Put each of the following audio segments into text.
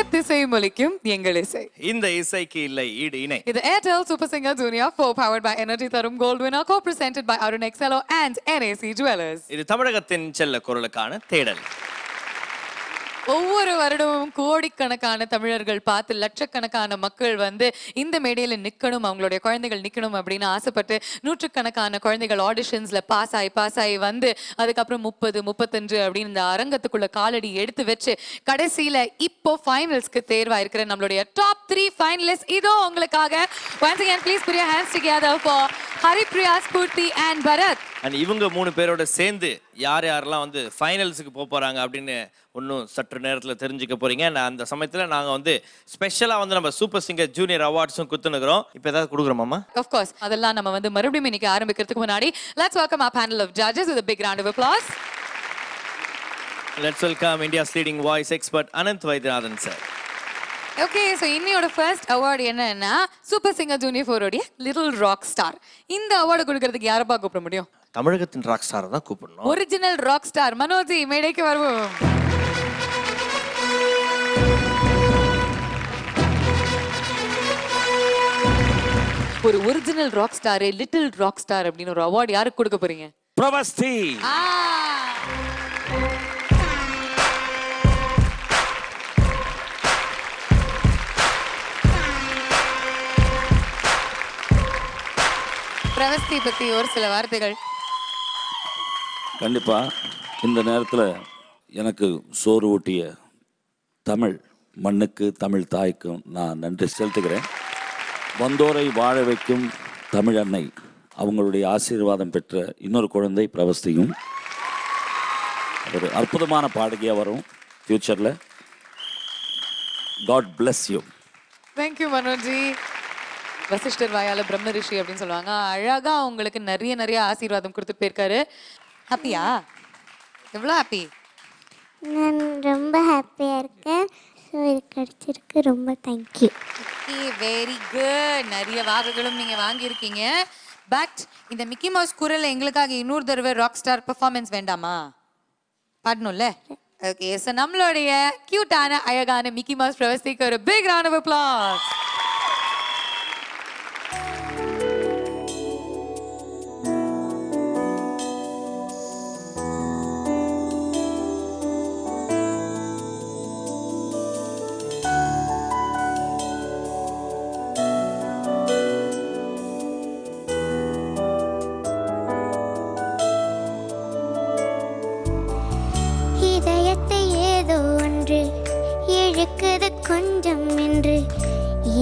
எத்திசை மொழிக்கும் எங்கள் இசை. இந்த இசைக்கு இல்லை ஈடு இணை. இது Airtel Super Singer Junior 4 powered by Energy Tharum Gold Winner co-presented by Arun Excello and NAC Jewelers. இது தமிழகத்தின் செல்ல குரலுக்கான தேடல். ஒவ்வொரு வருடமும் கோடிக்கணக்கான தமிழர்கள் பார்த்து லட்சக்கணக்கான மக்கள் வந்து இந்த மேடையில நிக்கணும், அவங்களுடைய குழந்தைகள் நிக்கணும் அப்படின்னு ஆசைப்பட்டு நூற்றுக்கணக்கான குழந்தைகள் ஆடிஷன்ஸ்ல பாஸ் ஆகி வந்து அதுக்கப்புறம் 30, 35 அப்படின்னு இந்த அரங்கத்துக்குள்ள காலடி எடுத்து வச்சு கடைசியில இப்போ ஃபைனல்ஸ்க்கு தேர்வாயிருக்கிற நம்மளுடைய டாப் 3 ஃபைனலிஸ்ட் இதோ உங்களுக்காக. Once again please put your hands together for Haripriya, Spurti and Bharat. And இவங்க 3 பேரோட சேர்ந்து யார் யாரெல்லாம் வந்து ஃபைனல்ஸுக்கு போறாங்க அப்படின்னு இன்னும் சற்று நேரத்தில் தெரிஞ்சுக்க போறீங்க. அந்த சமயத்தில் நாங்கள் வந்து ஸ்பெஷலாக வந்து நம்ம சூப்பர் சிங்கர் ஜூனியர் அவார்ட்ஸும் கொடுத்துனுக்குறோம். இப்போ ஏதாவது கொடுக்குறோமாமா? Of course. அதெல்லாம் நம்ம வந்து மறுபடியும் இன்னைக்கு ஆரம்பிக்கிறதுக்கு முன்னாடி let's welcome our panel of judges with a big round of applause. Let's welcome India's leading voice expert Ananth Vaidyanathan sir. Okay, so இன்னையோட ஃபர்ஸ்ட் அவார்டு என்னன்னா சூப்பர் சிங்கர் ஜூனியர் 4 உடைய லிட்டில் ராக் ஸ்டார். இந்த award கொடுக்கிறதுக்கு யாரப்பா கூப்பிட முடியும்? தமிழகத்தின் rock star தான் கூப்பிடணும். ஒரிஜினல் ராக் ஸ்டார் மனோஜி மேடைக்கு வருவோம். ஒரு original rock star, little rock star அப்படின்னு ஒரு அவார்டு யாருக்கு கொடுக்க போறீங்க? பிரவஸ்தி. பிரவஸ்தி பத்தி ஒரு சில வார்த்தைகள். கண்டிப்பா இந்த நேரத்தில் எனக்கு சோறு ஊட்டிய தமிழ் மண்ணுக்கு, தமிழ் தாய்க்கும் நான் நன்றி செலுத்துகிறேன். வந்தோரை வாழ வைக்கும் தமிழ் அன்னை, அவங்களுடைய ஆசீர்வாதம் பெற்ற இன்னொரு குழந்தை பிரவஸ்தியும் ஒரு அற்புதமான பாடகியாக வரும் ஃபியூச்சரில். God bless you. தேங்க்யூ மனோஜி. வசிஷ்டர் வாயால பிரம்ம ரிஷி அப்படின்னு சொல்லுவாங்க. அழகா உங்களுக்கு நிறைய ஆசீர்வாதம் கொடுத்துட்டு போயிருக்காரு. ஹாப்பியா? எவ்வளோ ஹாப்பி? நான் ரொம்ப ஹாப்பியாக இருக்கேன். ஸோ இது கிடச்சிருக்கு, ரொம்ப தேங்க்யூ. Okay, very good. நிறைய வாக்குகளும் நீங்கள் வாங்கியிருக்கீங்க. பட் இந்த மிக்கி மவுஸ் குரல் எங்களுக்காக இன்னொரு தடவை ராக் ஸ்டார் பெர்ஃபார்மன்ஸ் வேண்டாமா? பாடணும்ல? ஓகே, ஸோ நம்மளுடைய கியூட்டான அழகான மிக்கி மவுஸ் பிரவஸ்திக்கு ஒரு பிக் ரவுண்ட் ஆஃப் அப்ளாஸ். கொஞ்சம் என்று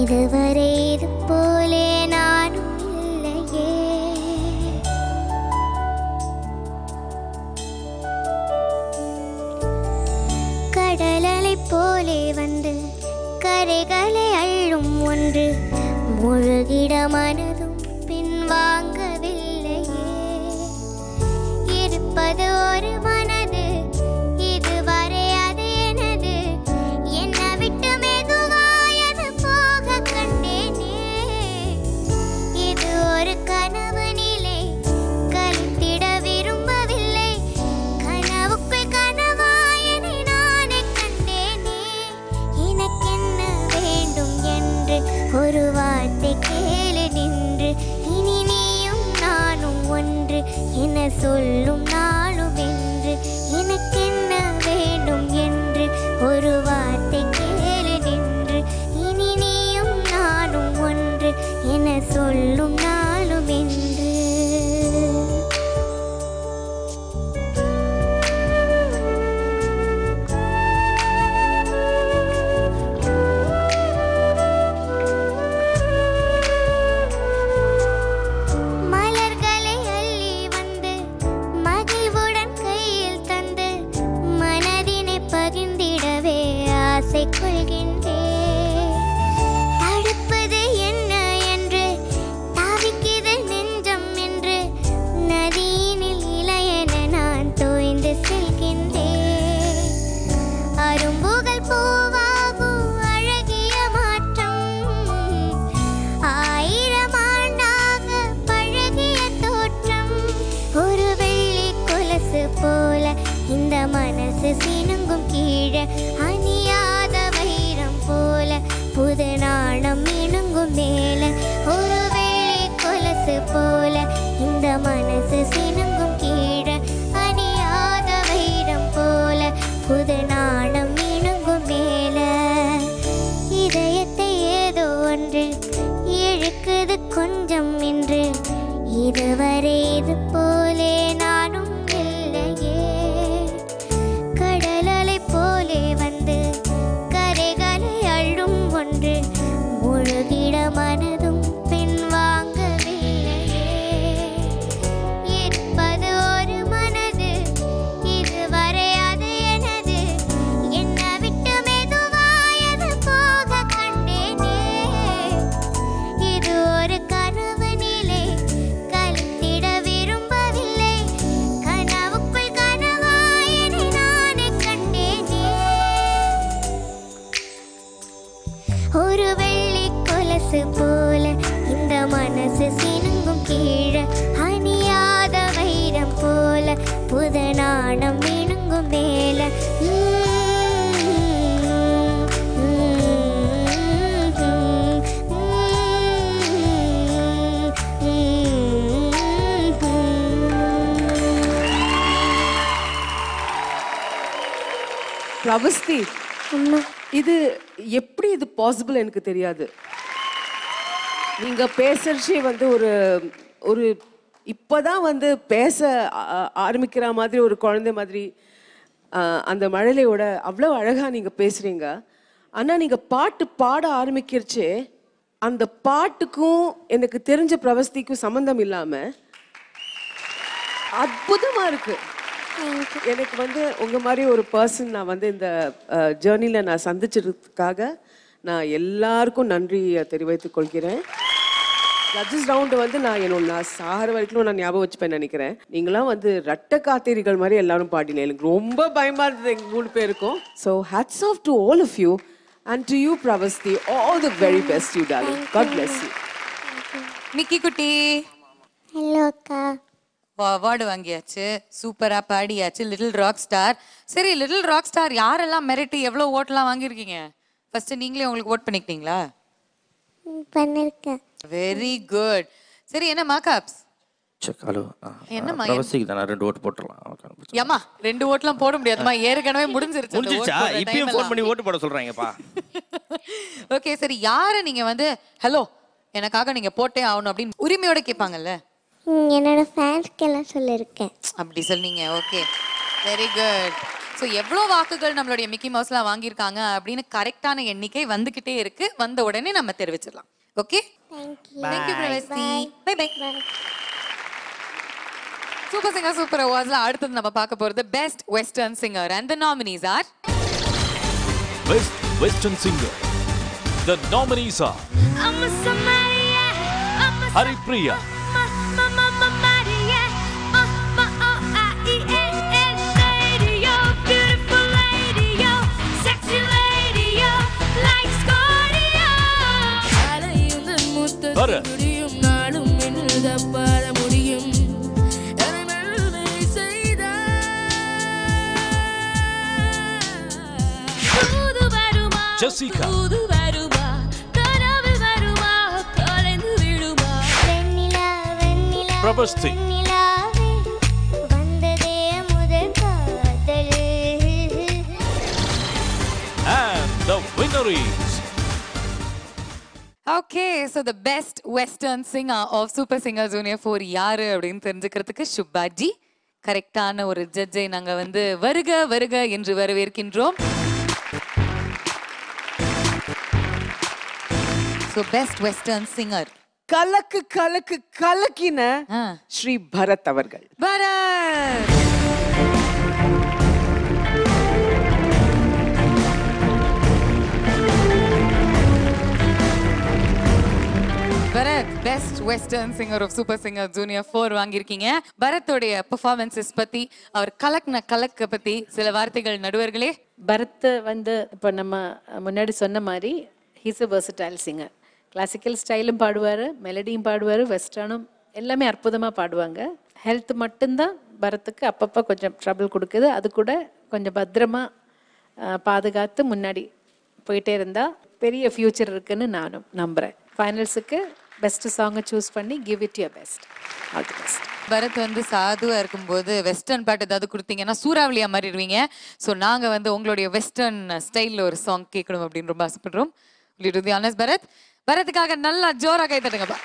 இதுவரை இது போலே நானும் இல்லையே. கடலலை போலே வந்து கரைகளை அள்ளும் ஒன்று முழுகிட மனதும் பின்வாங்கவில்லையே. இருப்பது ஒரு மனது, இதுவரை அது எனது. என்னை விட்டு மெதுவாயது போக கண்டேனே. இது ஒரு கனவு நிலை, கழித்திட விரும்பவில்லை. கனவுக்குள் கனவாயனை நானே கண்டேனே. எனக்கென்ன வேண்டும் என்று ஒரு வார்த்தை கேளு நின்று. இனி நீயும் நானும் ஒன்று என சொல்லும் நாளும் என்று. எனக்கென்ன வேண்டும் என்று ஒரு வார்த்தை கேளு நின்று. இனி நீயும் நானும் ஒன்று என சொல்லும் நாளும் என்று. மலர்களை அள்ளி வந்து மக இதுவரை இது போலே நானும் இல்லையே. கடலலை போலே வந்து கரைகளை அள்ளும் ஒன்று முழுகிட மனதும் பின் வாங்கவில்லையே. இருப்பது ஒரு மனது, இதுவரை அது எனது. என்ன விட்டு மெதுவாயது போக கண்டேனே. இது ஒரு கனவு நிலை, கழித்திட விரும்பவில்லை. கனவுக்குள் கனவாயனை நானே கண்டேனே. ஒரு வெள்ளி கொலசு போல இந்த மனசு சினுங்கும் கீழே. அணியாத வைரம் போல புத நாணம் மினுங்கும் மேல. பிரபஸ்தி, அம்மா, இது எப்படி இது பாசிபிள் எனக்கு தெரியாது. நீங்க பேசுறச்சே வந்து ஒரு ஒரு இப்பதான் வந்து பேச ஆரம்பிக்கிற மாதிரி ஒரு குழந்தை மாதிரி அந்த மழலையோட அவ்வளோ அழகா நீங்க பேசுறீங்க. ஆனா நீங்க பாட்டு பாட ஆரம்பிக்கிறச்சே அந்த பாட்டுக்கும் எனக்கு தெரிஞ்ச பிரபஸ்திக்கும் சம்பந்தம் இல்லாம அற்புதமா இருக்கு. எனக்கு வந்து உங்க மாதிரி ஒரு பர்சன் நான் வந்து இந்த ஜேர்னில நான் சந்திச்சதுக்காக நான் எல்லாருக்கும் நன்றி தெரிவித்துக் கொள்கிறேன். ஜட்ஜஸ் ரவுண்டு வந்து நான் சாகிற வரைக்கும் நான் ஞாபகம் வச்சுப்பேன் நினைக்கிறேன். நீங்களாம் வந்து ரட்ட காத்தேரிகள் மாதிரி எல்லாரும் பாடினேன். எனக்கு ரொம்ப பயமா இருந்தது எங்க 3 பேருக்கும். So hats off to all of you and to you Pravasthi. All the very best you darling. God bless you. Nikki குட்டி ஹலோ அக்கா. அவார்டு வாங்கியாச்சு, சூப்பரா பாடியாச்சு, லிட்டில் ராக் ஸ்டார். சரி, லிட்டில் ராக் ஸ்டார் யாரெல்லாம் மிரட்டி எவ்வளோ ஓட்டெல்லாம் வாங்கியிருக்கீங்க? ஃபர்ஸ்ட் நீங்களே உங்களுக்கு ஓட் பண்ணிக்கிட்டீங்களா? பண்ணிருக்கேன். Very good. சரி, என்ன மார்க்அப்ஸ்? செக். ஹலோ. என்னம்மா? பிரபஸ்திக்கு தான் 2 ஓட்டு போட்டுடலாம். ஏம்மா 2 ஓட்லாம் போட முடியாதுமா, ஏற்கனவே முடிஞ்சிருச்சு. முடிஞ்சிச்சா? இப்பயும் ஃபோன் பண்ணி ஓட்டு போட சொல்றாங்கப்பா. ஓகே, சரி, யாரை நீங்க வந்து ஹலோ எனக்காக நீங்க போட்டே ஆகணும் அப்படின்னு உரிமையோட கேட்பாங்கல்ல? என்னோட ஃபேன்ஸ்க்கெல்லாம் சொல்லியிருக்கேன். அப்படி சொன்னீங்க. Okay, very good. ஸோ எவ்வளோ வாக்குகள் நம்மளுடைய மிக்கி மவுஸ்லாம் வாங்கியிருக்காங்க அப்படின்னு கரெக்டான எண்ணிக்கை வந்துக்கிட்டே இருக்கு. வந்த உடனே நம்ம தெரிவிச்சிடலாம். Okay, thank you Pravasthi. Bye bye. Super singer super அவார்ட்ஸ்ல அடுத்தது நம்ம பார்க்க போறது best western singer and the nominees are Best Western Singer. The nominees are Haripriya, Bharat, Jessica, Prabhasti, and the winner is Okay, so the best Western singer of Super Singer Junior 4 யாரு அப்படின்னு தெரிஞ்சுக்கிறதுக்கு சுப்பாஜி கரெக்டான ஒரு ஜட்ஜை நாங்க வந்து வருக வருக என்று வரவேற்கின்றோம். So best Western singer கலக்கு கலக்கு கலக்கின ஸ்ரீ பரத் அவர்கள். Bharat. Bharat best western singer of super singer junior 4 வாங்கியிருக்கீங்க. பரத்தோடைய பெர்ஃபார்மன்ஸஸ் பத்தி, அவர் கலக்ன கலக்க பத்தி சில வார்த்தைகள் நடுவர்களே. பரத் வந்து இப்போ நம்ம முன்னாடி சொன்ன மாதிரி he's a versatile singer. Classical ஸ்டைலும் பாடுவார், மெலடியும் பாடுவார், வெஸ்டர்னும் எல்லாமே அற்புதமாக பாடுவாங்க. ஹெல்த் மட்டும்தான் பரத்துக்கு அப்பப்போ கொஞ்சம் ட்ரபிள் கொடுக்குது. அது கூட கொஞ்சம் பத்திரமா பாதுகாத்து முன்னாடி போயிட்டே இருந்தால் பெரிய ஃப்யூச்சர் இருக்குன்னு நானும் நம்புகிறேன். ஃபைனல்ஸுக்கு பெஸ்ட் சாங்கை சூஸ் பண்ணி give it your best. All the best. Bharat வந்து சாதுவா இருக்கும்போது வெஸ்டர்ன் பாட்டு ஏதாவது கொடுத்தீங்கன்னா சூறாவளியா மாறிடுவீங்க. ஸோ நாங்க வந்து உங்களுடைய வெஸ்டர்ன் ஸ்டைலில் ஒரு சாங் கேட்கணும் அப்படின்னு ரொம்ப ஆசைப்படுறோம். பரத், பரத்துக்காக நல்லா ஜோரா கை தட்டுங்கப்பா.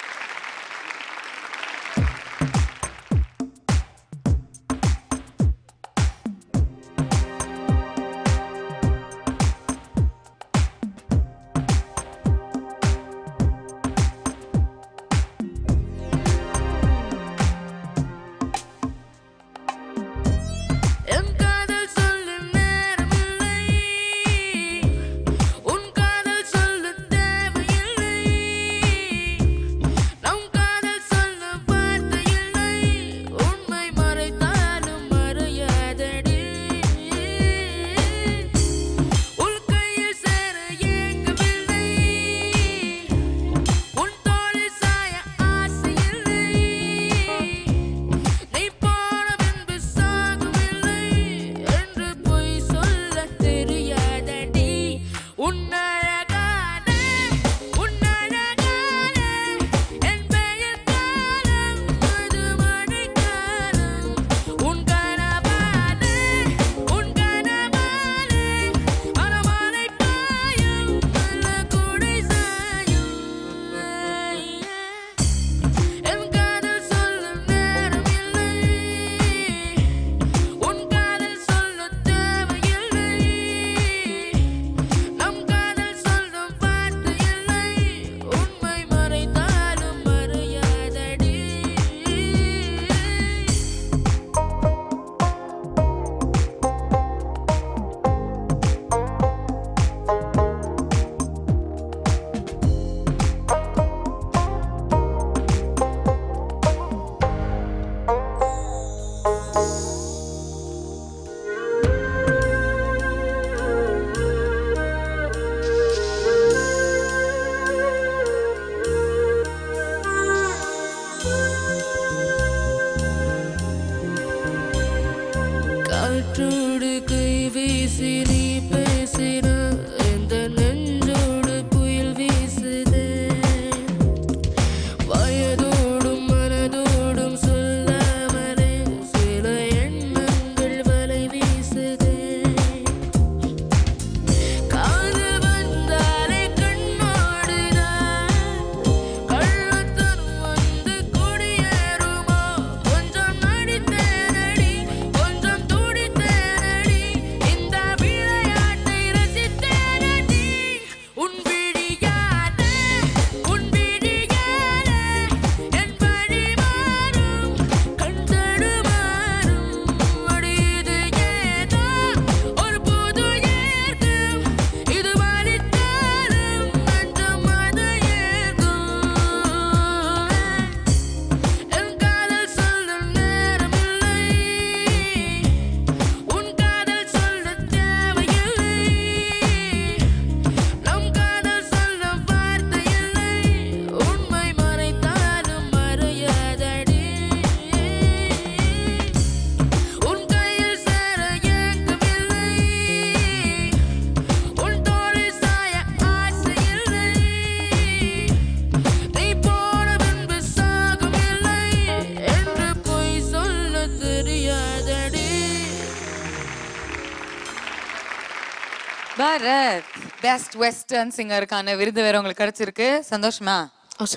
பரத் பெஸ்ட் வெஸ்டர்ன் சிங்கருக்கான விருது வேற உங்களுக்கு கிடைச்சிருக்கு. சந்தோஷமா?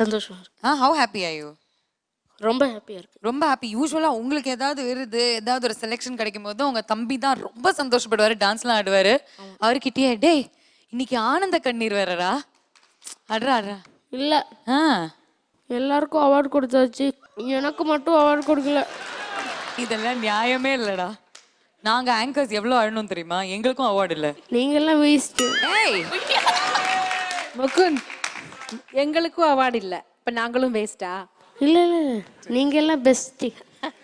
சந்தோஷம். How happy are you? ரொம்ப ஹாப்பியா இருக்கு. ரொம்ப ஹாப்பி. யூஸ்வலா உங்களுக்கு ஏதாவது விருது ஏதாவது ஒரு செலெக்ஷன் கிடைக்கும் போது உங்க தம்பி தான் ரொம்ப சந்தோஷப்படுவாரு, டான்ஸ்லாம் ஆடுவாரு. அவர்கிட்டயே டேய் இன்னைக்கு ஆனந்த கண்ணீர் வேறடா அட்ரா அட்ரா. இல்ல எல்லாருக்கும் அவார்டு கொடுத்தாச்சு, எனக்கு மட்டும் அவார்டு கொடுக்கல. இதெல்லாம் நியாயமே இல்லடா. நாங்க ஆங்கர்ஸ் எவ்வளவு அழணும் தெரியுமா? எங்களுக்கும் அவார்டு இல்ல. நீங்க எல்லாம் வேஸ்ட். ஏய் முகுந்த், எங்களுக்கும் அவார்டு இல்ல, இப்ப நாங்களும் வேஸ்டா? இல்ல இல்ல நீங்க எல்லாம் பெஸ்ட்.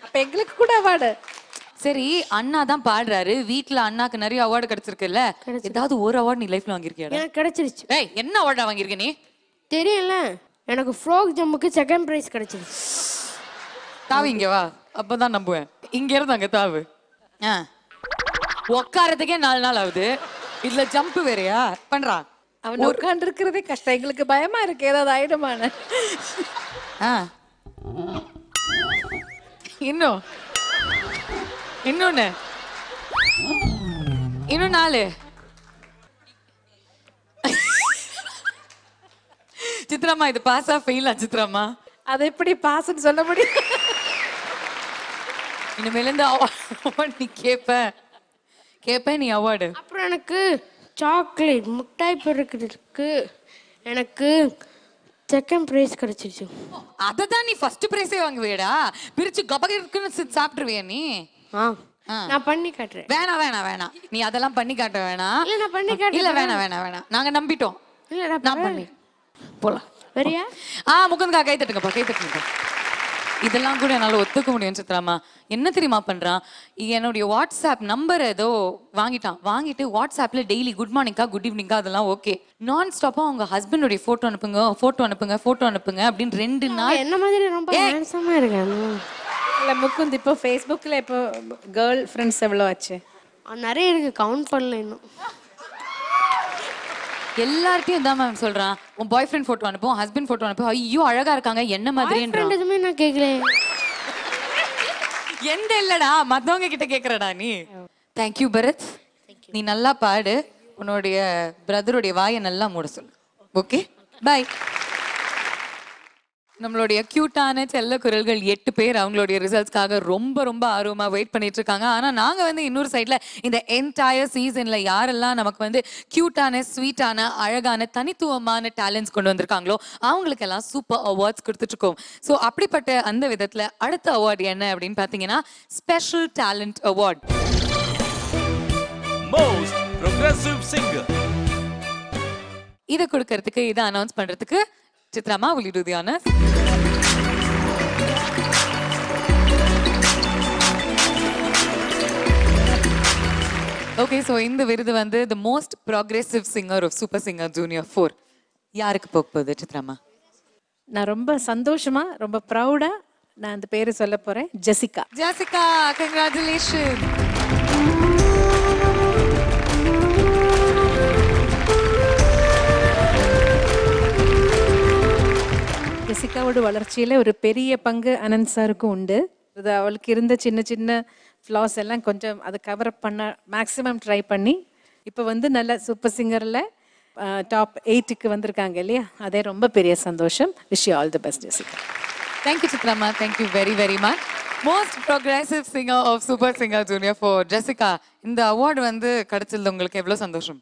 அப்ப எங்களுக்கு கூட அவார்டு. சரி, அண்ணா தான் பாடுறாரு, வீட்ல அண்ணாக்கு நிறைய அவார்டு கிடைச்சிருக்குல்ல, ஏதாவது ஒரு அவார்டு நீ லைஃப்ல வாங்கிருக்கியா? எனக்கு கிடைச்சிருச்சு. ஏய் என்ன அவார்டா வாங்கிருக்க நீ? தெரியல, எனக்கு ஃப்ராக் ஜம்புக்கு செகண்ட் பிரைஸ் கிடைச்சிருச்சு. தாவு இங்க வா, அப்பதான் நம்புவேன். இங்க இருந்து அங்க தாவு. உட்காரத்துக்கே 4 நாள் ஆகுது, இதுல ஜம்ப் வேறையா பண்றா? அவன் உட்கார்ந்து இருக்கிறதே கஷ்டம், எங்களுக்கு பயமா இருக்கு ஏதாவது ஆயிடுமான. இன்னும் இன்னொன்னு இன்னும் 4. சித்ராமா இது பாஸா ஃபெயிலா? சித்ராமா அது எப்படி பாஸ்ன்னு சொல்ல முடியும்? இனிமேல இருந்து அவார்டு நீ கேப்ப நீ அவார்டு. அப்புறம் எனக்கு சாக்லேட் மிட்டாய் பெருக்கிறதுக்கு எனக்கு செகண்ட் பிரைஸ் கிடைச்சிருச்சு. அதை தான் நீ ஃபர்ஸ்ட் பிரைஸே வாங்குவேடா, பிரிச்சு கபகருக்குன்னு சாப்பிட்டுருவியா நீ? நான் பண்ணி காட்டுறேன். வேணாம் வேணாம் வேணாம், நீ அதெல்லாம் பண்ணி காட்ட வேணாம். இல்ல நான் பண்ணி காட்டுறேன். இல்ல வேணாம் வேணாம் வேணாம், நாங்க நம்பிட்டோம். இல்ல நான் பண்ணி போலாம். சரியா? முகுந்த்கா கை தட்டுங்கப்பா, கை தட்டுங்கப்பா. இதெல்லாம் கூட என்னால ஒத்துக்க முடியும் சித்ராமா. என்ன தெரியுமா பண்றான், என்னுடைய வாட்ஸ்அப் நம்பர் ஏதோ வாங்கிட்டு வாட்ஸ்அப்ல டெய்லி குட் மார்னிங்கா குட் ஈவினிங்கா அதெல்லாம் ஓகே, நான் ஸ்டாப்பா அவங்க ஹஸ்பண்டோட போட்டோ அனுப்புங்க அப்படின்னு 2 நாள். என்ன மாதிரி ரொம்ப ஹேண்ட்ஸமா இருக்காங்க. இல்ல முகுந்த், இப்போ ஃபேஸ்புக்ல இப்போ கேர்ள் ஃப்ரெண்ட்ஸ் எவ்வளோ ஆச்சு? நிறைய இருக்கு, கவுண்ட் பண்ணல இன்னும். எல்லார்ட்டையும் தான் மேம் சொல்றான், உன் பாய் ஃப்ரெண்ட் போட்டோ அனுப்பும், ஹஸ்பண்ட் போட்டோ அனுப்பும், ஐயோ அழகா இருக்காங்க என்ன மாதிரின்றான். எதுவுமே நான் கேட்கல. எந்த இல்லடா மத்தவங்க கிட்ட கேக்குறடா நீ. தேங்க்யூ பரத், நீ நல்லா பாடு, உன்னுடைய பிரதருடைய வாயை நல்லா மூட சொல்லு. Okay bye. நம்மளுடைய கியூட்டான செல்ல குரல்கள் 8 பேர் அவங்களுடைய ரிசல்ட்ஸ்க்காக ரொம்ப ரொம்ப ஆர்வமா வெயிட் பண்ணிட்டு இருக்காங்க. ஆனா நாங்க வந்து இன்னொரு சைட்ல இந்த என்டையர் சீசன்ல யாரெல்லாம் நமக்கு வந்து கியூட்டான ஸ்வீட்டான அழகான தனித்துவமான டேலண்ட்ஸ் கொண்டு வந்திருக்காங்களோ அவங்களுக்கெல்லாம் சூப்பர் அவார்ட்ஸ் கொடுத்துட்டு இருக்கோம். ஸோ அப்படிப்பட்ட அந்த விதத்துல அடுத்த அவார்டு என்ன அப்படின்னு பாத்தீங்கன்னா special talent award. Most progressive singer. இதை கொடுக்கறதுக்கு இதை அனௌன்ஸ் பண்றதுக்கு சித்ராமா will you do the honors? Okay, so இந்த விருது வந்து the most progressive singer of super singer junior 4 யாருக்கு போக போகுது சித்ராமா? நான் ரொம்ப சந்தோஷமா ரொம்ப ப்ரௌடா நான் அந்த பேரை சொல்ல போறேன், ஜெசிகா. Jessica, congratulation. ஜெசிகாவோட வளர்ச்சியில் ஒரு பெரிய பங்கு அனந்த் சாருக்கும் உண்டு. அது அவளுக்கு இருந்த சின்ன சின்ன ஃப்ளாஸ் எல்லாம் கொஞ்சம் அதை கவர் அப் பண்ண மேக்ஸிமம் ட்ரை பண்ணி இப்போ வந்து நல்ல சூப்பர் சிங்கரில் டாப் 8க்கு வந்திருக்காங்க இல்லையா, அதே ரொம்ப பெரிய சந்தோஷம். Wish you all the best Jessica. Thank you சித்ராமா, thank you very very much. Most progressive singer of super singer junior 4 Jessica, இந்த அவார்டு வந்து கிடைச்சது உங்களுக்கு எவ்வளோ சந்தோஷம்?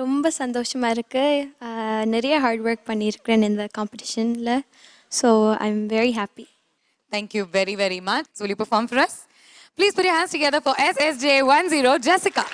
ரொம்ப சந்தோஷமாக இருக்குது. நிறைய ஹார்ட் ஒர்க் பண்ணியிருக்கிறேன் இந்த காம்படிஷனில். So I am very happy. Thank you very, very much. So will you perform for us? Please put your hands together for SSJ10 Jessica.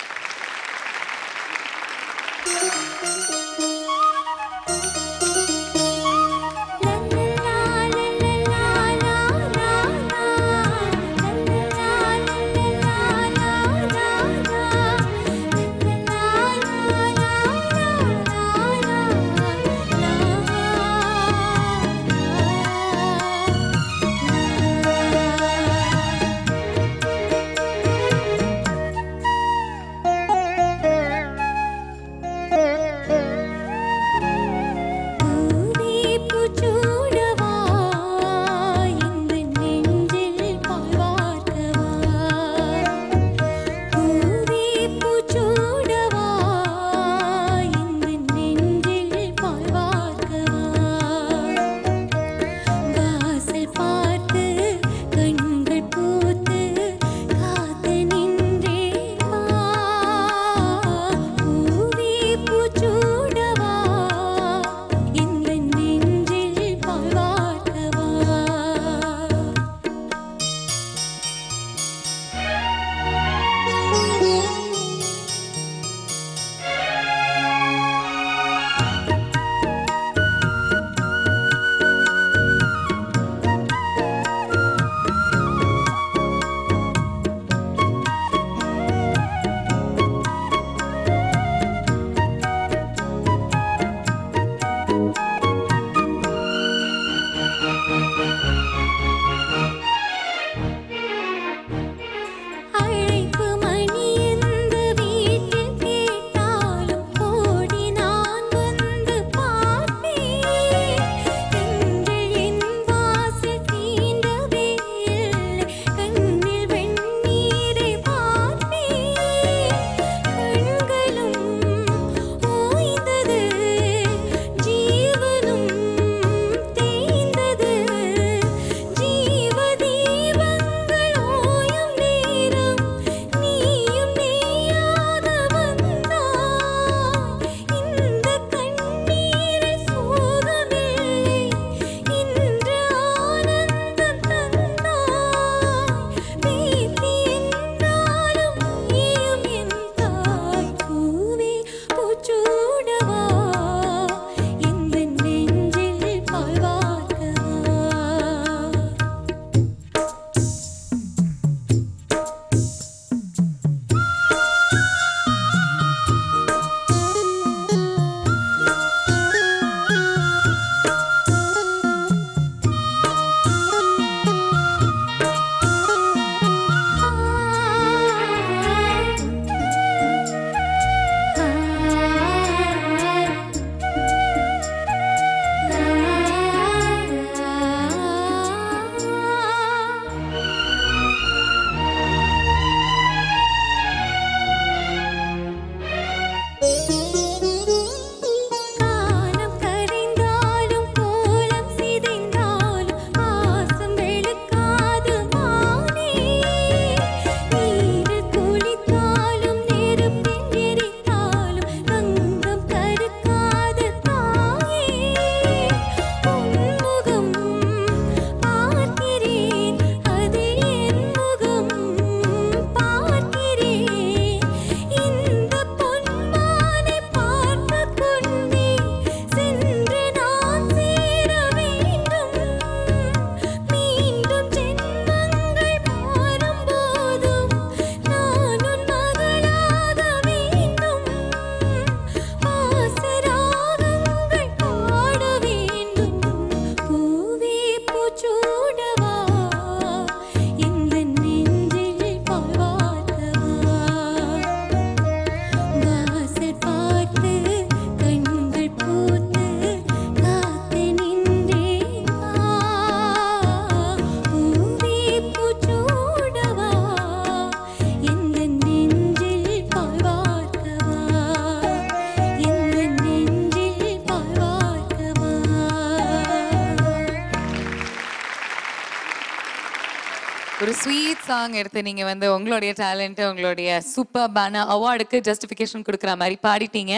ஒரு ஸ்வீட் சாங் எடுத்து நீங்க வந்து உங்களுடைய டேலண்ட் உங்களுடைய சூப்பர்பான அவார்டுக்கு ஜஸ்டிஃபிகேஷன் கொடுக்குற மாதிரி பாடிட்டீங்க.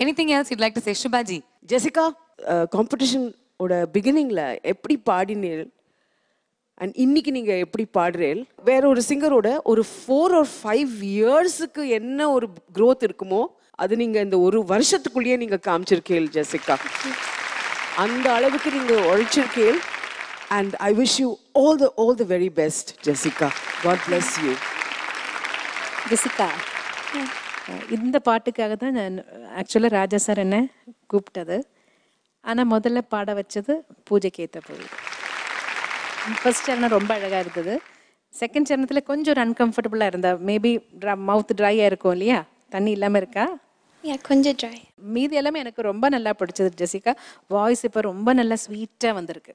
Anything else யூட் like to say ஷுபாஜி? Jessica, competition ஓட பிகினிங்ல எப்படி பாடினீர்கள் அண்ட் இன்னைக்கு நீங்க எப்படி பாடுறீர்கள்? வேற ஒரு சிங்கரோட ஒரு 4 or 5 இயர்ஸுக்கு என்ன ஒரு growth இருக்குமோ அது நீங்க இந்த ஒரு வருஷத்துக்குள்ளேயே நீங்க காமிச்சிருக்கீர்கள் ஜெசிகா. அந்த அளவுக்கு நீங்க உழைச்சிருக்கீர்கள். And I wish you all the very best, Jessica. God bless you. Jessica, இந்த பாட்டுக்காக தான் நான் ஆக்சுவலாக ராஜா சார் என்ன கூப்பிட்டது. ஆனால் முதல்ல பாட வச்சது பூஜைக்கு ஏற்ற போய். ஃபர்ஸ்ட் சரணம் ரொம்ப அழகாக இருந்தது. செகண்ட் சரணத்தில் கொஞ்சம் ஒரு அன்கம்ஃபர்டபுளாக இருந்தா. மேபி மவுத் ட்ரையாக இருக்கும் இல்லையா? தண்ணி இல்லாமல் இருக்கா? கொஞ்சம் ட்ரை. மீதி எல்லாமே எனக்கு ரொம்ப நல்லா பிடிச்சது ஜெசிகா. வாய்ஸ் இப்போ ரொம்ப நல்லா ஸ்வீட்டாக வந்திருக்கு.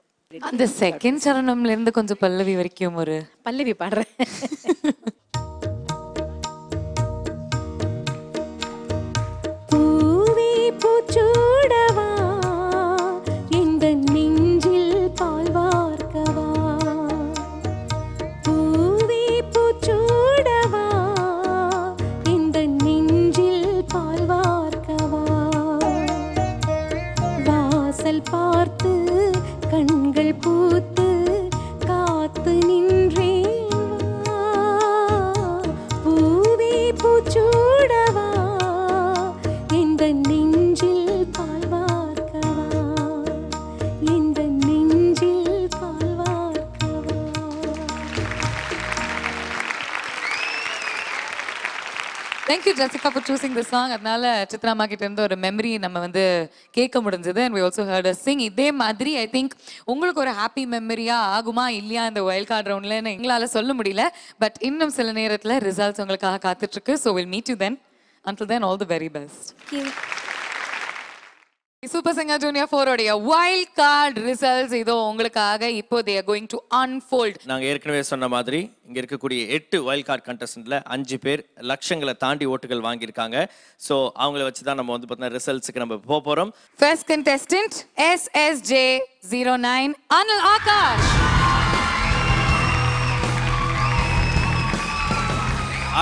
அந்த செகண்ட் சரணம்ல இருந்து கொஞ்சம் பல்லவி வரைக்கும் ஒரு பல்லவி பாடுறேன். பூவே பூச்சூடவா இந்த நெஞ்சில் பால் வார்க்கவா, பூவே பூச்சூடவா இந்த நெஞ்சில் பால் வார்க்கவா, வாசல் பார்த்து கண்கள் பூத்து காத்து நின்றேன் வா, பூவே பூச்சூடவா இந்த நெஞ்சில் பால் வார்க்கவா, இந்த நெஞ்சில் பால் வார்க்கவா. Thank you Jessica for choosing this song. அதனால சித்ராமா கிட்ட இருந்து ஒரு மெமரி நம்ம வந்து கேட்க முடிஞ்சது. And we also heard her sing. இதே மாதிரி I think உங்களுக்கு ஒரு ஹாப்பி மெமரியா ஆகுமா இல்லையா இந்த வைல்ட் கார்டு ரவுண்ட்ல எங்களால சொல்ல முடியல. பட் இன்னும் சில நேரத்துல ரிசல்ட்ஸ் உங்களுக்காக காத்துட்டு இருக்கு. So we'll meet you then. Until then, all the very best. Thank you. Super Singer Junior 4 உடைய வைல்ட் கார்டு ரிசல்ட்ஸ் இதோ உங்களுக்காக இப்போ they are going to unfold. நாங்க ஏற்கனவே சொன்ன மாதிரி இங்க இருக்கக்கூடிய 8 வைல்ட் கார்டு கண்டஸ்டன்ட்ல 5 பேர் லட்சங்களை தாண்டி ஓட்டுகள் வாங்கியிருக்காங்க. ஸோ அவங்கள வச்சு தான் நம்ம வந்து பார்த்தீங்கன்னா ரிசல்ட்ஸுக்கு நம்ம போக போறோம். First contestant SSJ09 Anil Akash.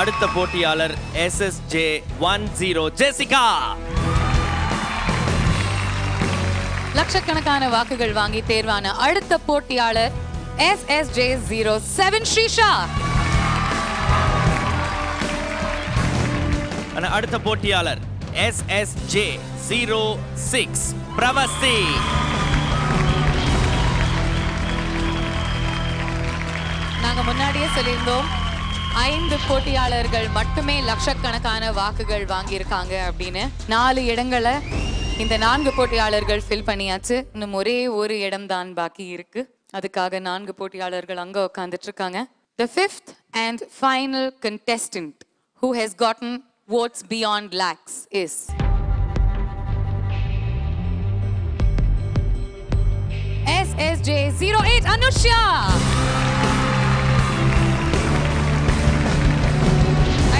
அடுத்த போட்டியாளர் SSJ10 ஜெசிகா. லட்சக்கணக்கான வாக்குகள் வாங்கி தேர்வான அடுத்த போட்டியாளர் SSJ07 ஸ்ரீஷா. அடுத்த போட்டியாளர் SSJ06 பிரவஸ்தி. நாங்க முன்னாடியே சொல்லியிருந்தோம் 5 போட்டியாளர்கள் மட்டுமே லட்சக்கணக்கான வாக்குகள் வாங்கியிருக்காங்க அப்படின்னு. 4 இடங்களை இந்த 4 போட்டியாளர்கள் ஃபில் பண்ணியாச்சு. இன்னும் ஒரே ஒரு இடம் தான் பாக்கி இருக்கு. அதுக்காக 4 போட்டியாளர்கள் அங்க உட்கார்ந்துட்டு இருக்காங்க. The 5th and final contestant who has gotten votes beyond lakhs is SSJ08 Anushya.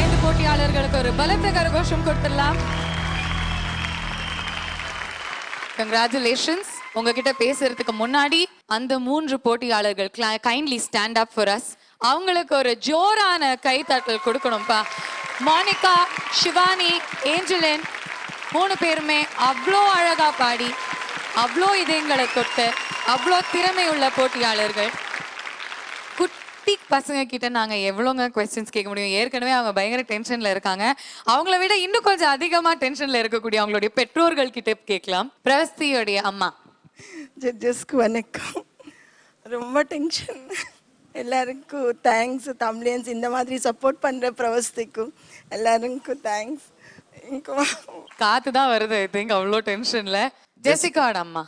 5 போட்டியாளர்களுக்கு ஒரு பலத்த கரகோஷம் கொடுத்துடலாம். Congratulations. உங்ககிட்ட பேசுறதுக்கு முன்னாடி அந்த 3 போட்டியாளர்கள் kindly stand up for us. அவங்களுக்கு ஒரு ஜோரான கைத்தட்டல் கொடுக்கணும்ப்பா. மோனிகா, ஷிவானி, ஏஞ்சலின் 3 பேருமே அவ்வளோ அழகா பாடி அவ்வளோ இதயங்களை தொட்டு அவ்வளோ திறமை உள்ள போட்டியாளர்கள். குட்டி பசங்க கிட்ட நாங்க எவ்வளோங்க கொஸ்டின்ஸ் கேட்க முடியும்? ஏற்கனவே அவங்க பயங்கர டென்ஷன்ல இருக்காங்க. அவங்கள விட இன்னும் கொஞ்சம் அதிகமா டென்ஷன்ல இருக்கக்கூடிய அவங்களுடைய பெற்றோர்கள் கிட்ட கேட்கலாம். பிரவஸ்தியோடைய அம்மா. ஜட்ஜஸ்க்கு வணக்கம். ரொம்ப டென்ஷன். எல்லாருக்கும் தேங்க்ஸ். தமிழியன்ஸ் இந்த மாதிரி சப்போர்ட் பண்ற பிரவஸ்திக்கும் எல்லாருக்கும் தேங்க்ஸ். காத்து தான் வருது ஐ திங்க் அவ்வளோ டென்ஷன்ல. ஜெசிகாவோட அம்மா.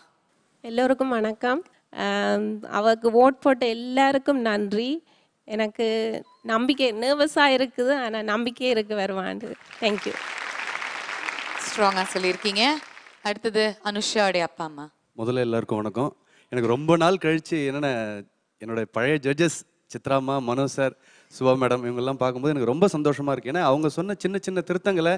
எல்லோருக்கும் வணக்கம். அவருக்கு ஓட் போட்ட எல்லாருக்கும் நன்றி. எனக்கு நம்பிக்கை நர்வஸாக இருக்குது, ஆனால் நம்பிக்கையே இருக்கு வருவாண்டு. தேங்க்யூ. ஸ்ட்ராங்காக சொல்லியிருக்கீங்க. அடுத்தது அனுஷாவுடைய அப்பா அம்மா. முதல்ல எல்லாருக்கும் வணக்கம். எனக்கு ரொம்ப நாள் கழித்து என்னோட பழைய ஜட்ஜஸ் சித்ராமா, மனோ சார், சுபா மேடம் இவங்கெல்லாம் பார்க்கும்போது எனக்கு ரொம்ப சந்தோஷமாக இருக்குது. ஏன்னா அவங்க சொன்ன சின்ன சின்ன திருத்தங்களை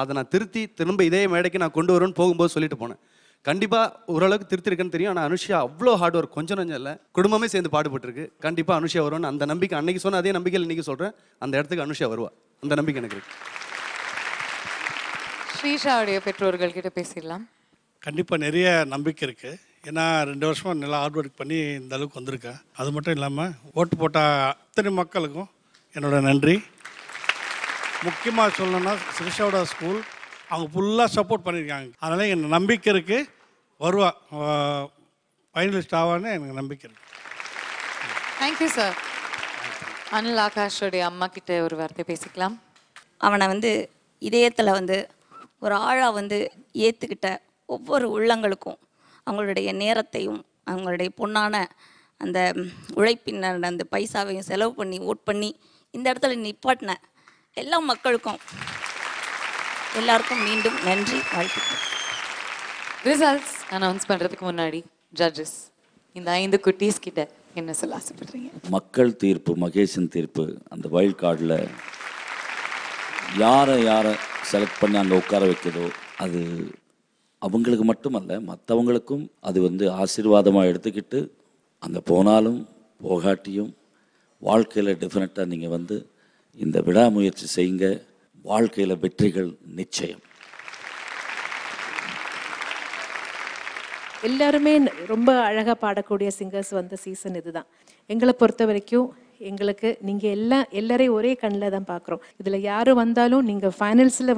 அதை நான் திருத்தி திரும்ப இதே மேடைக்கு நான் கொண்டு வருவேன்னு போகும்போது சொல்லிட்டு போனேன். கண்டிப்பாக ஓரளவுக்கு திருத்திருக்குன்னு தெரியும். ஆனால் அனுஷியா அவ்வளோ ஹார்ட் ஒர்க், கொஞ்சம் நஞ்சம் இல்லை, குடும்பமே சேர்ந்து பாடுபட்டுருக்கு. கண்டிப்பாக அனுஷியா வருவான்னு அந்த நம்பிக்கை அன்னைக்கு சொன்ன அதே நம்பிக்கையில் இன்றைக்கி சொல்கிறேன். அந்த இடத்துக்கு அனுஷியா வருவா, அந்த நம்பிக்கை எனக்கு இருக்கு. ஸ்ரீஷாவுடைய பெற்றோர்கள் கிட்ட பேசிடலாம். கண்டிப்பாக நிறைய நம்பிக்கை இருக்குது. ஏன்னா 2 வருஷமாக நல்லா ஹார்ட் ஒர்க் பண்ணி இந்த அளவுக்கு வந்திருக்கேன். அது மட்டும் இல்லாமல் ஓட்டு போட்ட அத்தனை மக்களுக்கும் என்னோட நன்றி. முக்கியமாக சொல்லணும்னா ஸ்ரீஷாவோட ஸ்கூல் அவங்க ஃபுல்லாக சப்போர்ட் பண்ணியிருக்காங்க. அதனால் எனக்கு நம்பிக்கை இருக்குது, வருவா ஃபைனலிஸ்ட் ஆவான்னு எனக்கு நம்பிக்கை இருக்குது. Thank you sir. அனில் ஆகாஷோடைய அம்மா கிட்ட ஒரு வார்த்தை பேசிக்கலாம். அவனை இதயத்தில் ஒரு ஆழா ஏற்றுக்கிட்ட ஒவ்வொரு உள்ளங்களுக்கும் அவங்களுடைய நேரத்தையும் அவங்களுடைய பொன்னான அந்த உழைப்பின் அந்த பைசாவையும் செலவு பண்ணி ஓட் பண்ணி இந்த இடத்துல நிப்பாட்டின எல்லா மக்களுக்கும் எல்லாருக்கும் மீண்டும் நன்றி, வாழ்த்துக்கள். ரிசல்ட்ஸ் அனௌன்ஸ் பண்ணுறதுக்கு முன்னாடி ஜட்ஜஸ் இந்த 5 குட்டீஸ் கிட்ட என்ன சொல்ல ஆசைப்படுறீங்க? மக்கள் தீர்ப்பு, மகேஷன் தீர்ப்பு, அந்த வைல்ட் கார்டில் யாரை செலக்ட் பண்ணி அங்கே உட்கார வைக்கிறதோ அது அவங்களுக்கு மட்டுமல்ல மற்றவங்களுக்கும் அது ஆசீர்வாதமாக எடுத்துக்கிட்டு அங்கே போனாலும் போகாட்டியும் வாழ்க்கையில் டெஃபினட்டாக நீங்கள் இந்த விடாமுயற்சி செய்யுங்க. வாழ்க்கையில் வெற்றிகள் நிச்சயம். எல்லாருமே ரொம்ப அழகாக பாடக்கூடிய சிங்கர்ஸ் வந்த சீசன் இதுதான். எங்களை பொறுத்த வரைக்கும் எங்களுக்கு நீங்கள் எல்லாரையும் ஒரே கண்ணில் தான் பார்க்குறோம். இதில் யார் வந்தாலும் நீங்கள் ஃபைனல்ஸில்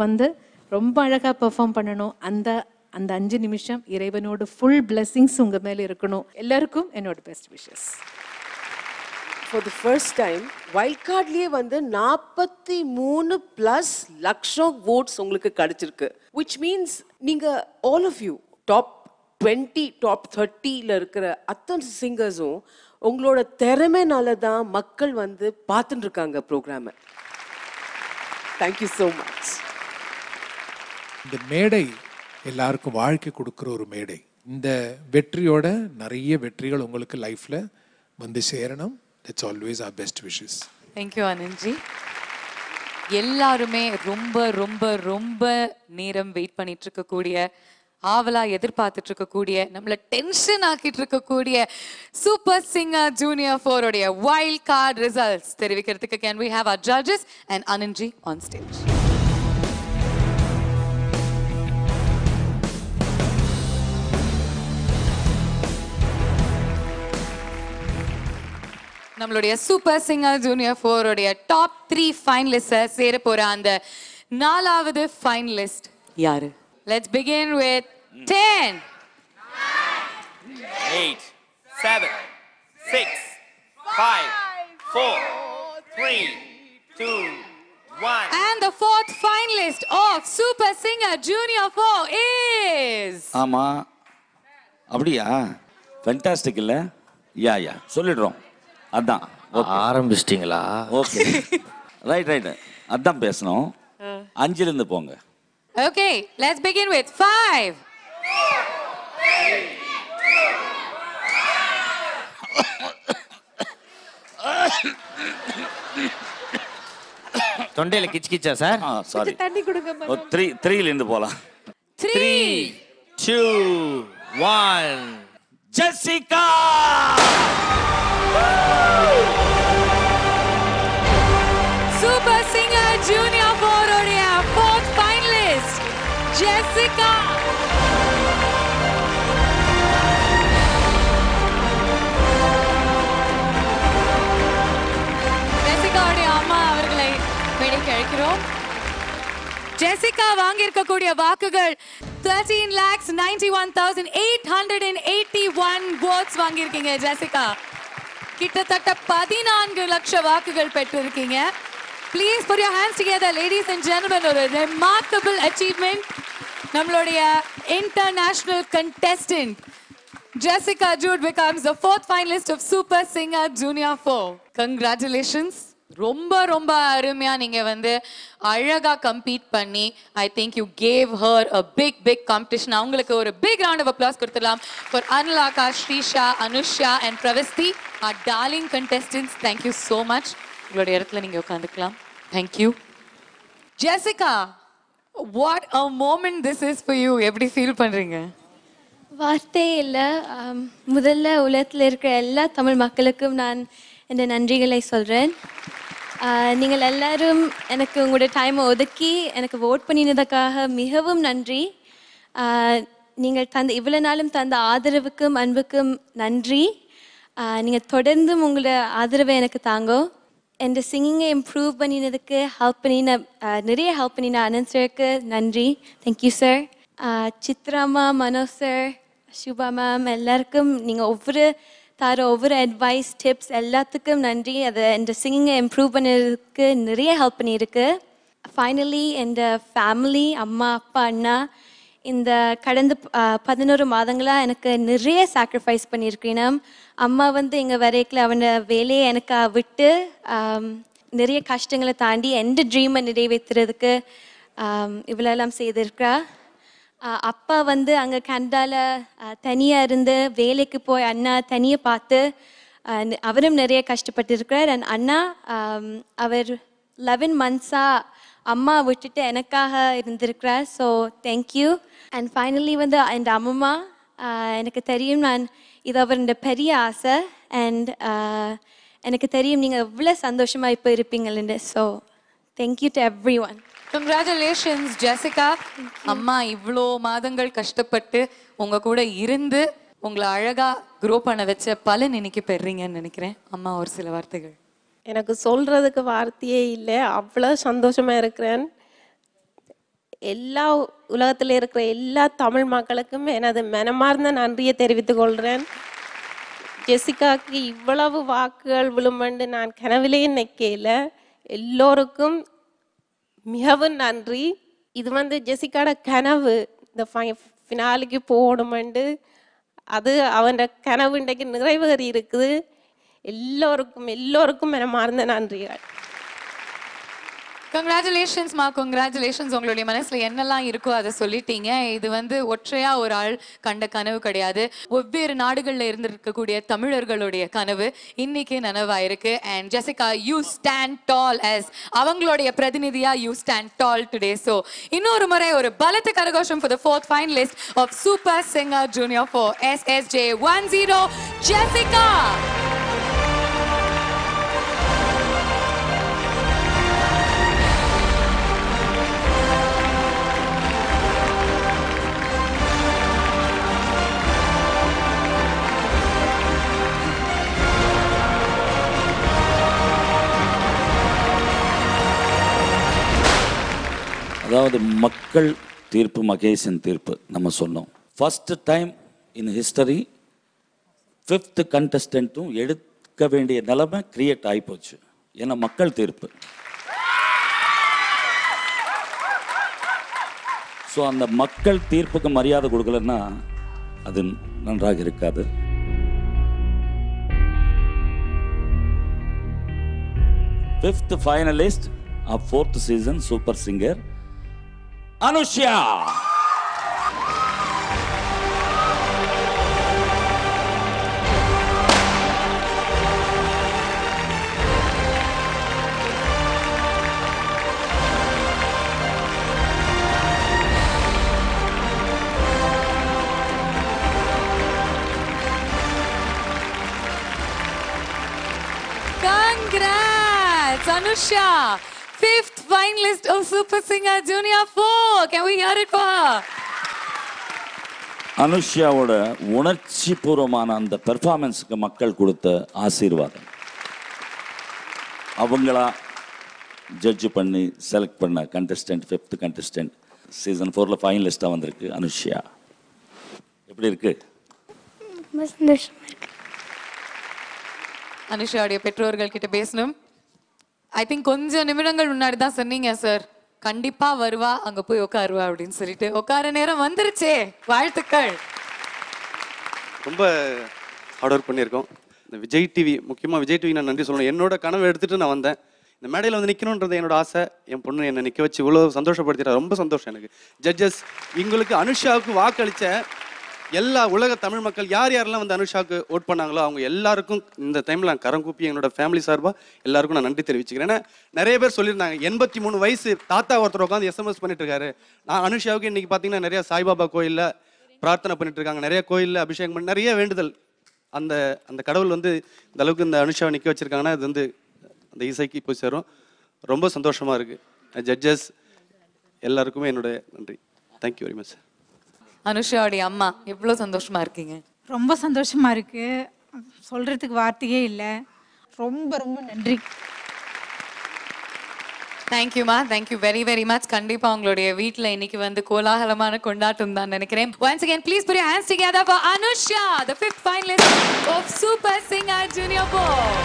ரொம்ப அழகாக பெர்ஃபார்ம் பண்ணணும். அந்த 5 நிமிஷம் இறைவனோட ஃபுல் பிளெஸிங்ஸ் உங்கள் மேலே இருக்கணும். எல்லாருக்கும் என்னோட best wishes. For the first time wild கார்ட்லேயே 43+ லட்சம் votes உங்களுக்கு கிடைச்சிருக்கு. விச் மீன்ஸ் நீங்கள் all of you top 20 top 30ல இருக்கிற அத்தனை சிங்கர்ஸும் உங்களோட திறமைனால தான் மக்கள் பார்த்துட்டு இருக்காங்க ப்ரோக்ராமை. Thank you so much. இந்த மேடை எல்லாருக்கும் வாழ்க்கை கொடுக்குற ஒரு மேடை. இந்த வெற்றியோட நிறைய வெற்றிகள் உங்களுக்கு லைஃப்பில் சேரணும். That's always R best wishes. Thank you அனந்த்ஜி. எல்லாருமே ரொம்ப ரொம்ப ரொம்ப நேரம் வெயிட் பண்ணிட்டு இருக்கக்கூடிய, ஆவலா எதிர்பார்த்துட்டு இருக்கக்கூடிய, நம்மள டென்ஷன் ஆக்கிட்டு இருக்கக்கூடிய சூப்பர் சிங்கர் ஜூனியர் 4 உடைய வைல்ட் கார்டு ரிசல்ட்ஸ் தெரிவிக்கிறதுக்கு can we have our judges and Anandji on stage. நம்மளுடைய சூப்பர் சிங்கர் ஜூனியர் 4 உடைய டாப் 3 ஃபைனலிஸ்ட் சேர போற அந்த 4வது ஃபைனலிஸ்ட் யாரு? Let's begin with 10, 8, 7, 6, 5, 4, 3, 2, 1. And the 4th finalist of Super Singer Junior 4 is... ஆமா அப்படியா? ஃபேண்டாஸ்டிக் இல்ல? யா சொல்லிடுறோம். அதான் ஆரம்பிச்சிட்டிங்களா? ஓகே ரைட் அதான் பேசணும். 5லேருந்து போங்க. Okay, let's begin with 5. தொண்டையில கிச்கிச்சா சார்? சாரி. தண்ணி கொடுங்க. 3லேருந்து போலாம். 3, 2, 1. ஜெசிகா! Super Singer Junior 4 உடைய 4th finalist Jessica. Jessica உடைய அம்மா அவர்களை மேடைக்கு அழைக்கிறோம். ஜெசிகா வாங்கியிருக்கக்கூடிய வாக்குகள் 13,91,881 votes வாங்கியிருக்கீங்க ஜெசிகா. கிட்டத்தட்ட 14 லட்சம் வாக்குகள் பெற்றிருக்கீங்க. Please put your hands together, ladies and gentlemen. A remarkable achievement. நம்மளுடைய international contestant Jessica Jude becomes the 4th finalist of Super Singer Junior 4. Congratulations. ரொம்ப ரொம்ப அருமையா நீங்க அழகா கம்பீட் பண்ணி I think you gave her a big competition. அவங்களுக்கு ஒரு big round of applause கொடுத்துடலாம் for Anil Akash, Srisha, Anusha and Pravasti, our darling contestants. Thank you so much. உங்களுடைய இடத்துல நீங்க உட்கார்ந்துக்கலாம். Thank you. Jessica, what a moment this is for you. எப்படி feel பண்றீங்க? வார்த்தையே இல்லை. முதல்ல உலகத்தில் இருக்கிற எல்லா தமிழ் மக்களுக்கும் நான் இந்த நன்றிகளை சொல்கிறேன். நீங்கள் எல்லாரும் எனக்கு உங்களோட டைமை ஒதுக்கி எனக்கு வோட் பண்ணினதுக்காக மிகவும் நன்றி. நீங்கள் தந்த இவ்வளோ நாளும் தந்த ஆதரவுக்கும் அன்புக்கும் நன்றி. நீங்கள் தொடர்ந்தும் உங்களோட ஆதரவை எனக்கு தாங்கோ. என் சிங்கிங்கை இம்ப்ரூவ் பண்ணினதுக்கு நிறைய ஹெல்ப் பண்ணின அனந்த் சாருக்கு நன்றி. Thank you sir. சித்ராமா, மனோஜ் சார், சுபா மேம் எல்லாருக்கும் நீங்கள் ஒவ்வொரு அட்வைஸ் டிப்ஸ் எல்லாத்துக்கும் நன்றி. அதை என் சிங்கிங்கை இம்ப்ரூவ் பண்ணதுக்கு நிறைய ஹெல்ப் பண்ணியிருக்கு. ஃபைனலி என் ஃபேமிலி, அம்மா, அப்பா, அண்ணா இந்த கடந்த 11 மாதங்களாக எனக்கு நிறைய சாக்ரிஃபைஸ் பண்ணியிருக்கேன். அம்மா இங்கே வரைக்கும் அவனோட வேலையை எனக்கு விட்டு நிறைய கஷ்டங்களை தாண்டி என் ட்ரீமை நிறைவேற்றுறதுக்கு இவ்வளோலாம் செய்திருக்கிறா. அப்பா அங்கே கனடாவில் தனியாக இருந்து வேலைக்கு போய் அண்ணா தனியாக பார்த்து அவரும் நிறைய கஷ்டப்பட்டிருக்கிறார். அண்ட் அண்ணா அவர் 11 months-ஆக அம்மா விட்டுட்டு எனக்காக இருந்திருக்கிறார். So thank you. அண்ட் ஃபைனலி என் அம்மா எனக்கு தெரியும் இது அவரோட பெரிய ஆசை. அண்ட் எனக்கு தெரியும் நீங்கள் எவ்வளோ சந்தோஷமாக இப்போ இருப்பீங்கள்னு. So thank you to everyone. Congratulations Jessica. அம்மா இவ்வளோ மாதங்கள் கஷ்டப்பட்டு உங்கள் கூட இருந்து உங்களை அழகாக க்ரோ பண்ண வச்ச பலன் இன்னைக்கு பெறுறீங்கன்னு நினைக்கிறேன். அம்மா ஒரு சில வார்த்தைகள். எனக்கு சொல்கிறதுக்கு வார்த்தையே இல்லை, அவ்வளோ சந்தோஷமாக இருக்கிறேன். எல்லா உலகத்தில் இருக்கிற எல்லா தமிழ் மக்களுக்கும் எனது மனமார்ந்த நன்றியை தெரிவித்துக் கொள்கிறேன். ஜெசிகாவுக்கு இவ்வளவு வாக்குகள் விழுமண்டு நான் கனவிலேயே நிற்கல. எல்லோருக்கும் மிகவும் நன்றி. இது ஜெசிகாவோட கனவு, இந்த ஃபினாலுக்கு போகணுமெண்டு. அது அவன் கனவு இன்றைக்கு நிறைவேறி இருக்குது. எல்லோருக்கும் மனமார்ந்த நன்றிகள். கங்க்ராச்சுலேஷன்ஸ் மா, கங்க்ராச்சுலேஷன்ஸ். உங்களுடைய மனசில் என்னெல்லாம் இருக்கோ அதை சொல்லிட்டீங்க. இது ஒற்றையாக ஒரு ஆள் கண்ட கனவு கிடையாது. வெவ்வேறு நாடுகளில் இருந்திருக்கக்கூடிய தமிழர்களுடைய கனவு இன்னைக்கு நனவாயிருக்கு. And Jessica, you stand tall as அவங்களுடைய பிரதிநிதியா you stand tall today. So இன்னொரு முறை ஒரு பலத்த கரகோஷம் for the 4th finalist of Super Singer Junior 4 SSJ10 Jessica. அதாவது மக்கள் தீர்ப்பு, மகேசன் தீர்ப்பு நம்ம சொன்னோம். First time in history 5th contestant-ம் எடுக்க வேண்டிய நிலைமை கிரியேட் ஆகிப்போச்சு. ஏன்னா மக்கள் தீர்ப்பு. ஸோ அந்த மக்கள் தீர்ப்புக்கு மரியாதை கொடுக்கலன்னா அது நன்றாக இருக்காது. Fifth finalist of 4th season Super Singer Anushya. Congrats, Anushya, 5th finalist of Super Singer Junior 4. Can we hear it for her? அனுஷ்யாவோட உணர்ச்சி பூர்வமான அந்த பெர்ஃபார்மன்ஸுக்கு மக்கள் கொடுத்த ஆசீர்வாதம். அவங்களா ஜட்ஜ் பண்ணி செலக்ட் பண்ண கண்டஸ்டன்ட் 5th contestant சீசன் 4ல ஃபைனலிஸ்டாக வந்திருக்கு அனுஷ்யா. எப்படி இருக்கு? ரொம்ப சந்தோஷமா இருக்கு. அனுஷாவுடைய பெற்றோர்கள் கிட்ட பேசணும். ஐ திங்க் கொஞ்சம் நிமிடங்கள் முன்னாடி தான் சொன்னீங்க சார், கண்டிப்பா வருவா, அங்க போய் உட்காருவா அப்படின்னு சொல்லிட்டு. உட்கார நேரம் வந்துருச்சே. வாழ்த்துக்கள். ரொம்ப ஹார்ட் ஒர்க் பண்ணியிருக்கோம். இந்த விஜய் டிவி, முக்கியமாக விஜய் டிவி நான் நன்றி சொல்லணும். என்னோட கனவை எடுத்துகிட்டு நான் வந்தேன். இந்த மேடையில் வந்து நிற்கணுன்றது என்னோட ஆசை. என் பொண்ணு என்னை நிற்க வச்சு இவ்வளோ சந்தோஷப்படுத்திட்டா. ரொம்ப சந்தோஷம் எனக்கு. ஜட்ஜஸ், எங்களுக்கு அனுஷாவுக்கு வாக்களித்த எல்லா உலக தமிழ் மக்கள் யார் யாரெல்லாம் வந்து அனுஷாவுக்கு ஓட் பண்ணாங்களோ அவங்க எல்லாருக்கும் இந்த டைமில் நான் கரம் கூப்பி என்னோட ஃபேமிலி சார்பாக எல்லாருக்கும் நான் நன்றி தெரிவிச்சுக்கிறேன். ஏன்னா நிறைய பேர் சொல்லியிருந்தாங்க 83 வயசு தாத்தா ஒருத்தர் உட்காந்து SMS பண்ணிட்டு இருக்காரு. நான் அனுஷாவுக்கு இன்னைக்கு பார்த்தீங்கன்னா நிறைய சாய்பாபா கோயிலில் பிரார்த்தனை பண்ணிட்டு இருக்காங்க, நிறைய கோயிலில் அபிஷேகம் பண்ணி நிறைய வேண்டுதல். அந்த அந்த கடவுள் வந்து இந்த அளவுக்கு இந்த அனுஷாவை நிற்க வச்சிருக்காங்கன்னா இது வந்து அந்த இசைக்கு போய் சேரும். ரொம்ப சந்தோஷமாக இருக்குது. ஜட்ஜஸ் எல்லாருக்குமே என்னோட நன்றி. Thank you very much. அனுஷாவுடைய அம்மா எவ்வளோ சந்தோஷமா இருக்கீங்க? ரொம்ப சந்தோஷமா இருக்கு, சொல்றதுக்கு வார்த்தையே இல்லை. ரொம்ப ரொம்ப நன்றி. தேங்க்யூமா, தேங்க்யூ வெரி வெரி மச். கண்டிப்பா உங்களுடைய வீட்ல இன்னைக்கு வந்து கோலாகலமான கொண்டாட்டம் தான் நினைக்கிறேன். Once again, please put your hands together for Anusha, the 5th finalist of Super Singer Junior Pop.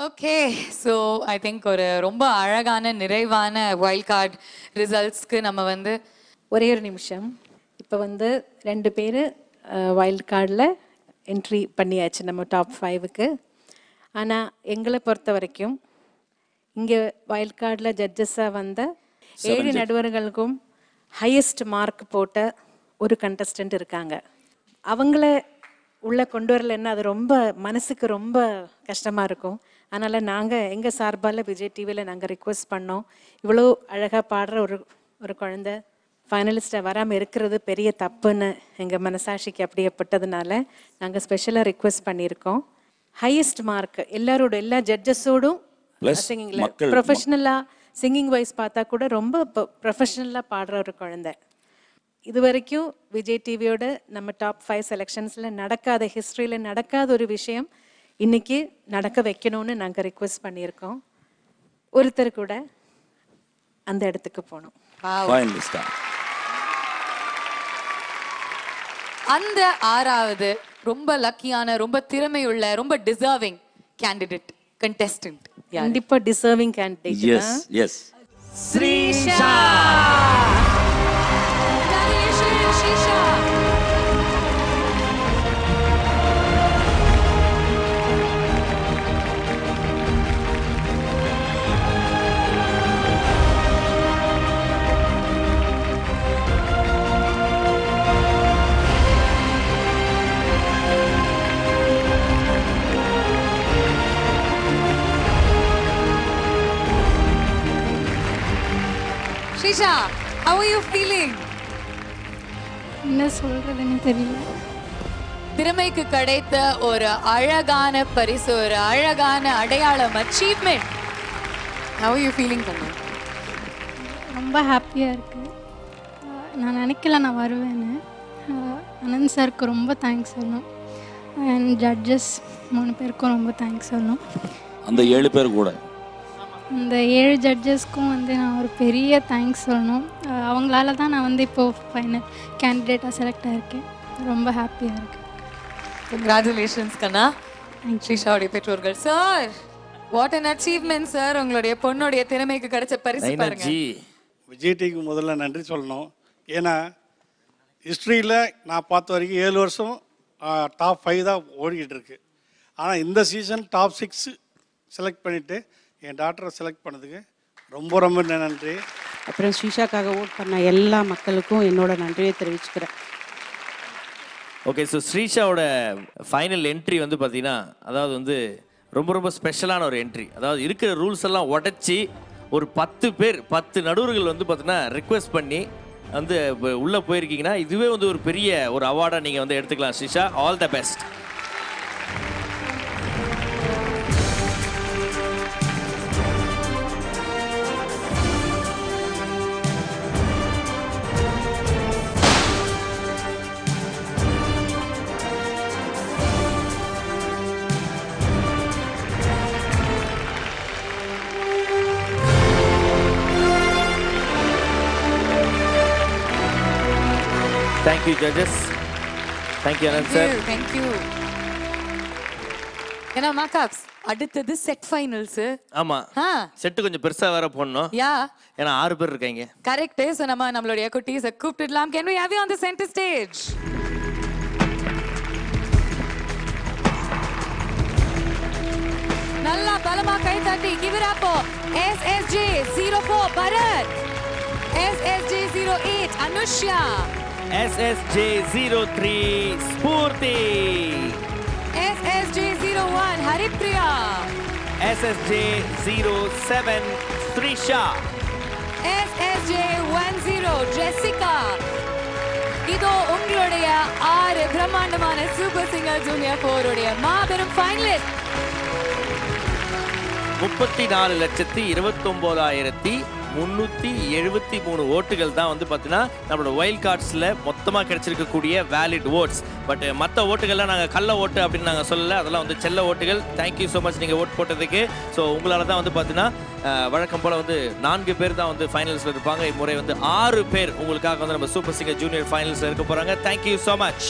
Okay, so I think ஒரு ரொம்ப அழகான நிறைவான வைல்ட் கார்டு ரிசல்ட்ஸ்க்கு நம்ம வந்து ஒரே ஒரு நிமிஷம். இப்போ வந்து 2 பேர் வைல்ட் கார்டில் என்ட்ரி பண்ணியாச்சு நம்ம டாப் 5க்கு. ஆனால் எங்களை பொறுத்த வரைக்கும் இங்கே வைல்ட் கார்டில் ஜட்ஜஸாக வந்த 7 நடுவர்களுக்கும் ஹையஸ்ட் மார்க் போட்ட ஒரு கண்டஸ்டன்ட் இருக்காங்க. அவங்கள உள்ளே கொண்டு வரலன்னா அது ரொம்ப மனசுக்கு ரொம்ப கஷ்டமாக இருக்கும். அதனால் நாங்கள் எங்கள் சார்பால் விஜய் டிவியில் நாங்கள் ரிக்வெஸ்ட் பண்ணோம், இவ்வளோ அழகாக பாடுற ஒரு குழந்தை ஃபைனலிஸ்ட்டாக வராமல் இருக்கிறது பெரிய தப்புன்னு எங்கள் மனசாட்சிக்கு அப்படியேப்பட்டதுனால நாங்கள் ஸ்பெஷலாக ரிக்வெஸ்ட் பண்ணியிருக்கோம். ஹையஸ்ட் மார்க் எல்லா ஜட்ஜஸோடும் சிங்கிங்கில் ப்ரொஃபஷ்னலாக சிங்கிங் வைஸ் பார்த்தா கூட ரொம்ப ப்ரொஃபஷ்னலாக பாடுற ஒரு குழந்தை. இது வரைக்கும் விஜய் டிவியோட நம்ம டாப் 5 செலெக்ஷன்ஸில் நடக்காத, ஹிஸ்ட்ரியில் நடக்காத ஒரு விஷயம் இன்னைக்கு நடக்க வைக்கணும்னு நாங்கள் ரிக்வெஸ்ட் பண்ணியிருக்கோம். ஒருத்தர் கூட அந்த இடத்துக்கு போனோம். அந்த 6வது ரொம்ப லக்கியான, ரொம்ப திறமையுள்ள, ரொம்ப டிசர்விங் கேண்டிடேட் கண்டெஸ்டன்ட் கண்டிப்பா deserving candidate yes yes Srisha. Srisha, how are you feeling? என்ன சொல்றதுன்னு தெரியல. திறமைக்கு கிடைத்த ஒரு அழகான பரிசு, ஒரு அழகான அடையாளம், achievement. How are you feeling கண்ணா? ரொம்ப ஹாப்பியா இருக்கு. நான் நினைக்கல நான் வருவேன்னு. அனந்த் சாருக்கு ரொம்ப தேங்க்ஸ் சொல்லணும். அண்ட் ஜட்ஜஸ் 3 பேருக்கும் ரொம்ப தேங்க்ஸ் சொல்லணும். அந்த 7 பேர் கூட இந்த 7 ஜட்ஜஸ்க்கும் வந்து நான் ஒரு பெரிய தேங்க்ஸ் சொல்லணும். அவங்களால தான் நான் வந்து இப்போது ஃபைனல் கேண்டிடேட்டாக செலக்ட் ஆகிருக்கேன். ரொம்ப ஹாப்பியாக இருக்கு. கங்க்ராச்சுலேஷன்ஸ் கண்ணா. ஸ்ரீஷாவுடைய பெற்றோர்கள். Sir, what an achievement sir. உங்களுடைய பொண்ணுடைய திறமைக்கு கிடைச்ச பரிசு பாருங்க. விஜய் டிவிக்கு முதல்ல நன்றி சொல்லணும். ஏன்னா ஹிஸ்ட்ரியில் நான் பார்த்த வரைக்கும் 7 வருஷம் டாப் 5 தான் ஓடிக்கிட்டு இருக்கு. ஆனால் இந்த சீசன் டாப் 6 செலக்ட் பண்ணிவிட்டு என் டாக்டரை செலக்ட் பண்ணதுக்கு ரொம்ப ரொம்ப நன்றி. அப்புறம் ஸ்ரீஷாக்காக ஓட் பண்ண எல்லா மக்களுக்கும் என்னோட நன்றியை தெரிவிச்சுக்கிறேன். ஓகே, ஸோ ஸ்ரீஷாவோட ஃபைனல் என்ட்ரி வந்து பார்த்தீங்கன்னா, அதாவது வந்து ரொம்ப ரொம்ப ஸ்பெஷலான ஒரு என்ட்ரி. அதாவது இருக்கிற ரூல்ஸ் எல்லாம் உடச்சி ஒரு 10 பேர் 10 நடுவர்கள் வந்து பார்த்தீங்கன்னா ரிக்வெஸ்ட் பண்ணி வந்து உள்ளே போயிருக்கீங்கன்னா இதுவே வந்து ஒரு பெரிய ஒரு அவார்டாக நீங்கள் வந்து எடுத்துக்கலாம். Srisha, all the best. Thank you, judges. Thank you, Anand sir. Thank you. ஏன்னா மார்க்ஸ் அடுத்தது செட் ஃபைனல்ஸ். ஆமா, செட் கொஞ்சம் பெருசா வேற போடணும். யா, ஏன்னா 6 பேர் இருக்காங்க. கரெக்ட். சோ நம்மளுடைய குட்டீஸ் கூப்பிட்டுடலாம். Can we have you on the center stage? நல்லா பலமா கை தட்டி give it up for SSJ 04 Bharat, SSJ 08 Anushya, SSJ 03 Spurti, SSJ 01 Haripriya, SSJ 07 Srisha, SSJ 10 Jessica. இதோ உங்களுடைய 6 பிரம்மாண்டமான சூப்பர் சிங்கர் ஜூனியர் 4 உடைய மாபெரும் ஃபைனலிஸ்ட். 34,29,373 ஓட்டுகள் தான் வந்து பார்த்தீங்கன்னா நம்மளோட வைல்ட் கார்ட்ஸில் மொத்தமாக கிடைச்சிருக்கக்கூடிய வேலிட் ஓட்ஸ். பட் மற்ற ஓட்டுகள்லாம் நாங்கள் கள்ள ஓட்டு அப்படின்னு நாங்கள் சொல்லலை, அதெல்லாம் வந்து செல்ல ஓட்டுகள். தேங்க்யூ ஸோ மச் நீங்கள் ஓட் போட்டதுக்கு. ஸோ உங்களால் தான் வந்து பார்த்தீங்கன்னா வழக்கம் போல் வந்து 4 பேர் தான் வந்து ஃபைனல்ஸில் இருப்பாங்க. இம்முறை வந்து 6 பேர் உங்களுக்காக வந்து நம்ம சூப்பர் சிங்கர் ஜூனியர் ஃபைனல்ஸில் இருக்க போகிறாங்க. Thank you so much.